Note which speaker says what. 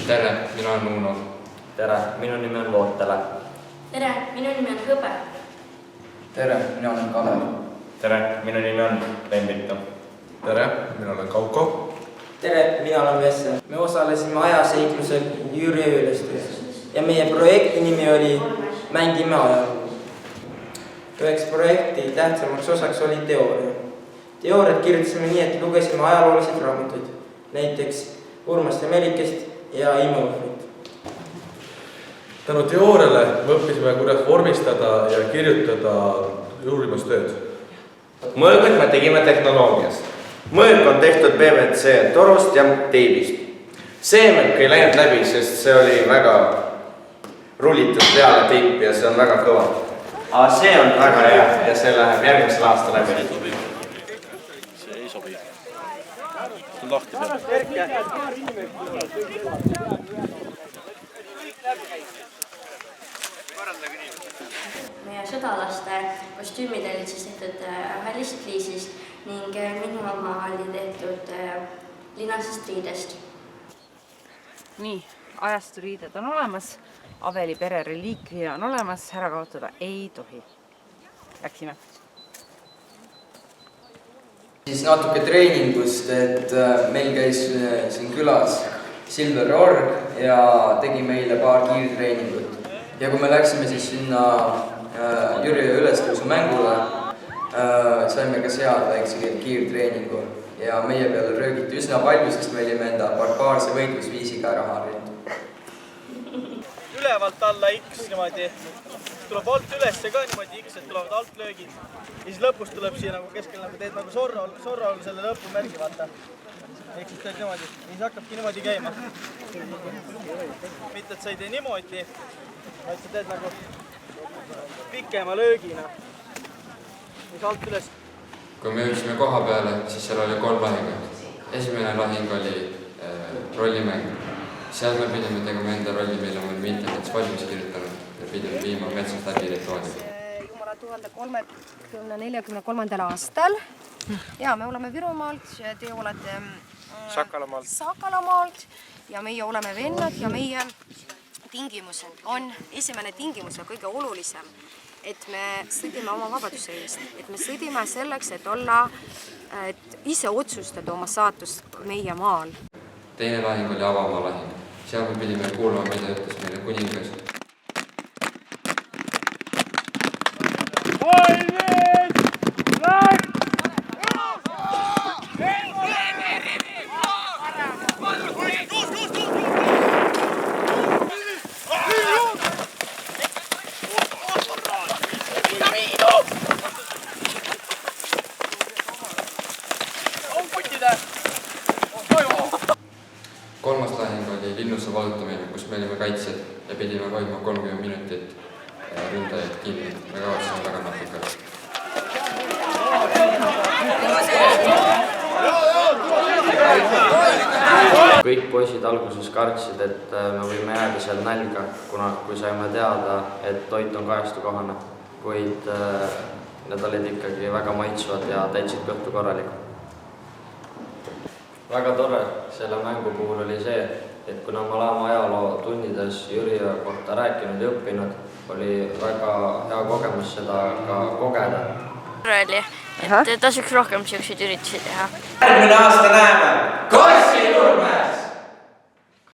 Speaker 1: Tere, mina olen Uno.
Speaker 2: Tere, minu nimi on Lootele.
Speaker 3: Tere, minu nimi on Hõbe.
Speaker 4: Tere, mina olen Kalev.
Speaker 5: Tere, minu nimi on Lembito.
Speaker 1: Tere, mina olen Kauko.
Speaker 6: Tere, mina olen Vesse. Me osalesime ajaseiklusel Jüri Ülestes ja meie projekti nimi oli Mängime ajalugu. Üheks projekti tähtsamaks osaks oli teooria. Teooriat kirjutasime nii, et lugesime ajaloolised raamatuid, näiteks Urmast ja Melikest ja Imeohvrit.
Speaker 1: Tänu teooriale me õppisime, kuidas vormistada ja kirjutada uurimustööd.
Speaker 5: Mõõgud me tegime tehnoloogiast. Mõõg on tehtud PVC torust ja teibist. Seemik ei läinud läbi, sest see oli väga rullitud peale teip ja see on väga kõva. Aga see on väga hea ja see läheb järgmisel aastal läbi.
Speaker 7: See ei sobi. See on lahti peal.
Speaker 3: Meie sõdalaste kostüümid olid siis tehtud hallist fliisist ning minu oma oli tehtud linasest riidest.
Speaker 8: Nii, ajasturiided on olemas, Aveli pere reliikvia on olemas, ära kaotada ei tohi. Läksime.
Speaker 4: Siis natuke treeningust, et meil käis siin külas Silver Org ja tegi meile paar kiirtreeningut. Ja kui me läksime siis sinna Jüri Ülestõusu mängule, saime ka seal väikse kiirtreeningu ja meie peale röögiti üsna palju, sest me olime enda barbaarse võitlusviisiga ära harjunud.
Speaker 9: Ülevalt alla X niimoodi, tuleb alt ülesse ka niimoodi X, et tulevad alt löögid ja siis lõpus tuleb siia nagu keskel nagu teed nagu sorra on selle lõpu märgi, vaata. Ehk siis teed niimoodi, siis hakkabki niimoodi käima. Mitte, et sa ei tee niimoodi, vaid sa teed nagu pikema löögina, siis alt üles.
Speaker 1: Kui me jõudsime koha peale, siis seal oli 3 lahingut. Esimene lahing oli rollimäng. Seal me pidime tegema enda rolli, mille me olime internetis valmis kirjutanud ja pidime viima metsast läbi rituaalid.
Speaker 10: Jumala 1343. aastal ja me oleme Virumaalt, te olete Sakalamaalt ja meie oleme vennad ja meie tingimused on, esimene tingimus ja kõige olulisem, et me sõdime oma vabaduse eest, et me sõdime selleks, et ise otsustada oma saatust meie maal.
Speaker 1: Teine lahing oli avamaa lahing. Seal me pidime kuulama, mida ütles meile kuningas. Kolmas lahing oli linnusse vallutamine, kus me olime kaitsjad ja pidime hoidma 30 minutit ründajaid kinni. Me kaotasime väga natuke.
Speaker 2: Kõik poisid alguses kartsid, et me võime jääda seal nälga, kui saime teada, et toit on kajastukohane, kuid need olid ikkagi väga maitsvad ja täitsid kõhtu korralikult. Väga tore selle mängu puhul oli see, et kuna me oleme ajaloo tundides Jüri kohta rääkinud ja õppinud, oli väga hea kogemus seda ka kogeda.
Speaker 3: Oli, et tasuks rohkem selliseid üritusi teha.
Speaker 5: Järgmine aasta näeme Kossi Nurme!